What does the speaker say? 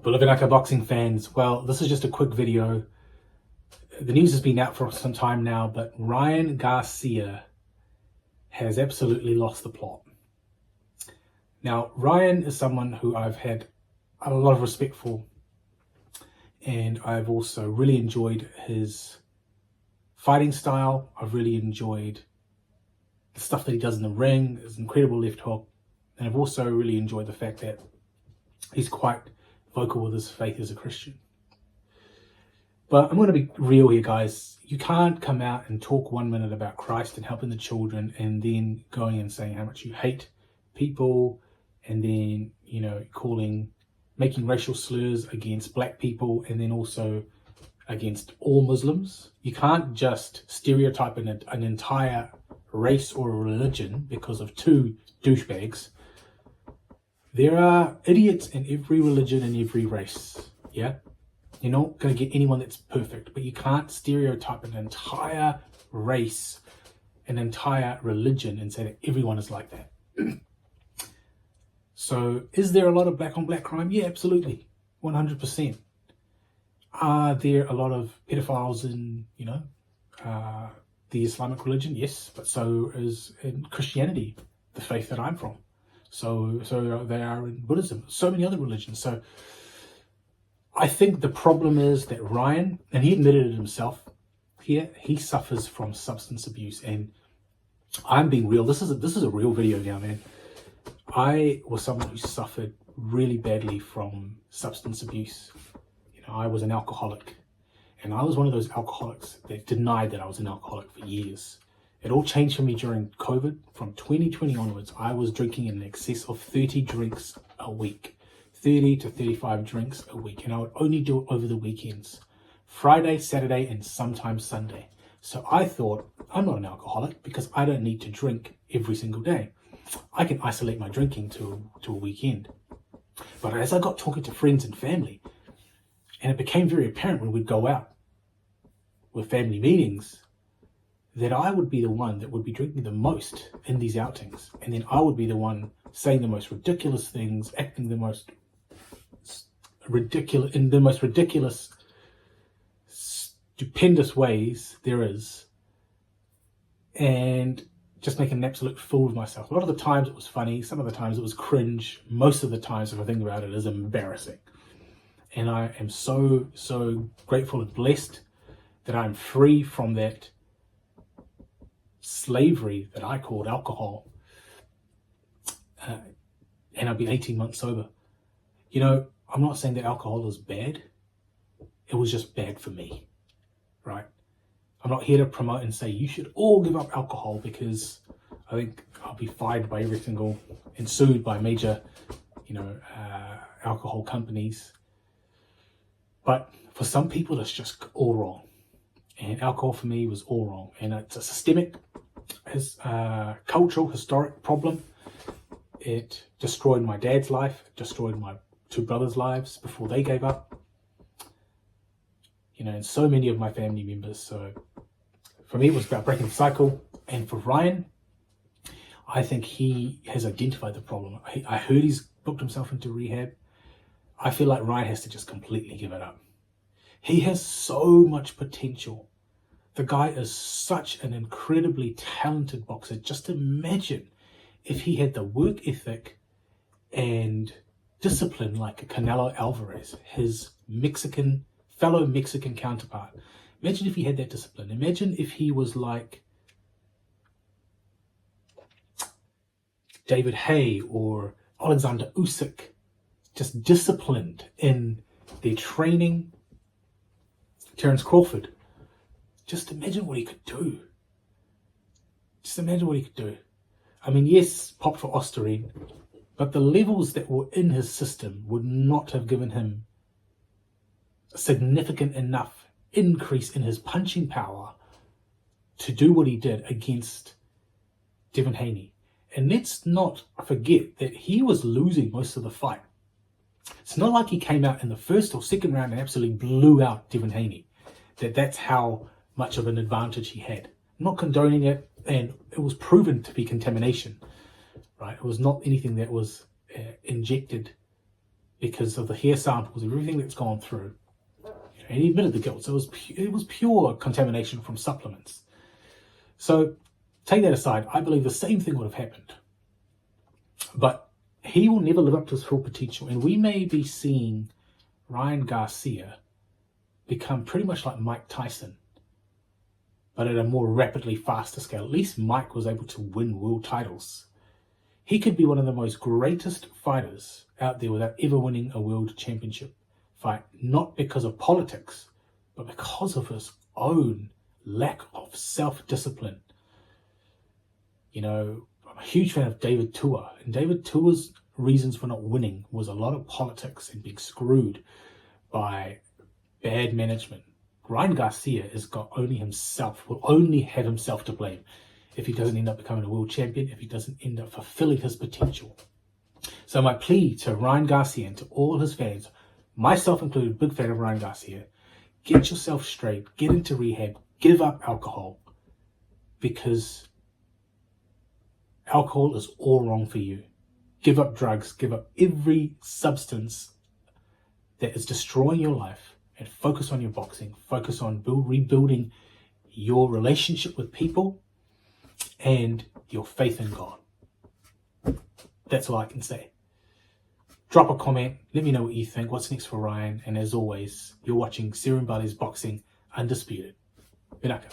Bula Vinaka boxing fans, well, this is just a quick video. The news has been out for some time now, but Ryan Garcia has absolutely lost the plot. Now, Ryan is someone who I've had a lot of respect for, and I've also really enjoyed his fighting style. I've really enjoyed the stuff that he does in the ring, his incredible left hook, and I've also really enjoyed the fact that he's quite vocal with his faith as a Christian. But I'm going to be real here, guys. You can't come out and talk 1 minute about Christ and helping the children and then going and saying how much you hate people and then, making racial slurs against black people and then also against all Muslims. You can't just stereotype an entire race or a religion because of two douchebags. There are idiots in every religion and every race, yeah? You're not going to get anyone that's perfect, but you can't stereotype an entire race, an entire religion and say that everyone is like that. So, is there a lot of black on black crime? Yeah, absolutely. 100%. Are there a lot of pedophiles in, the Islamic religion? Yes, but so is in Christianity, the faith that I'm from. So they are in Buddhism, so many other religions. So I think the problem is that Ryan, and he admitted it himself here, he suffers from substance abuse. And I'm being real. This is a real video now, man. I was someone who suffered really badly from substance abuse. I was an alcoholic, and I was one of those alcoholics that denied that I was an alcoholic for years. It all changed for me during COVID. From 2020 onwards, I was drinking in excess of 30 drinks a week, 30 to 35 drinks a week, and I would only do it over the weekends, Friday, Saturday, and sometimes Sunday. So I thought, I'm not an alcoholic because I don't need to drink every single day. I can isolate my drinking to a weekend. But as I got talking to friends and family, and it became very apparent when we'd go out with family meetings that I would be the one that would be drinking the most in these outings. And then I would be the one saying the most ridiculous things, acting the most ridiculous, stupendous ways there is, and just making an absolute fool of myself. A lot of the times it was funny, some of the times it was cringe, most of the times, if I think about it, is embarrassing. And I am so, so grateful and blessed that I'm free from that slavery that I called alcohol. And I've been 18 months sober. I'm not saying that alcohol is bad. It was just bad for me, right? I'm not here to promote and say you should all give up alcohol, because I think I'll be fired by every single and sued by major, alcohol companies. But for some people, it's just all wrong. And alcohol for me was all wrong. And it's a systemic, cultural, historic problem. It destroyed my dad's life, it destroyed my two brothers' lives before they gave up. And so many of my family members. So for me, it was about breaking the cycle. And for Ryan, I think he has identified the problem. I heard he's booked himself into rehab. I feel like Ryan has to just completely give it up. He has so much potential. The guy is such an incredibly talented boxer. Just imagine if he had the work ethic and discipline like a Canelo Alvarez, his fellow Mexican counterpart. Imagine if he had that discipline. Imagine if he was like David Haye or Alexander Usyk, just disciplined in their training. Terence Crawford. Just imagine what he could do. I mean, yes, pop for Osterine, but the levels that were in his system would not have given him a significant enough increase in his punching power to do what he did against Devin Haney. And let's not forget that he was losing most of the fight. It's not like he came out in the first or second round and absolutely blew out Devin Haney. That's how much of an advantage he had. I'm not condoning it, and it was proven to be contamination, right? It was not anything that was injected because of the hair samples and everything that's gone through. And he admitted the guilt. So it was pure contamination from supplements. So take that aside, I believe the same thing would have happened. But he will never live up to his full potential. And we may be seeing Ryan Garcia become pretty much like Mike Tyson, but at a more rapidly faster scale. At least Mike was able to win world titles. He could be one of the most greatest fighters out there without ever winning a world championship fight, not because of politics, but because of his own lack of self-discipline. You know, I'm a huge fan of David Tua, and David Tua's reasons for not winning was a lot of politics and being screwed by bad management. Ryan Garcia has got only himself, will only have himself to blame if he doesn't end up becoming a world champion, if he doesn't end up fulfilling his potential. So my plea to Ryan Garcia and to all his fans, myself included, big fan of Ryan Garcia, get yourself straight, get into rehab, give up alcohol, because alcohol is all wrong for you. Give up drugs, give up every substance that is destroying your life, and focus on your boxing, focus on rebuilding your relationship with people and your faith in God. That's all I can say. Drop a comment, let me know what you think, what's next for Ryan, and as always, you're watching Seru Bale's Boxing Undisputed. Vinaka.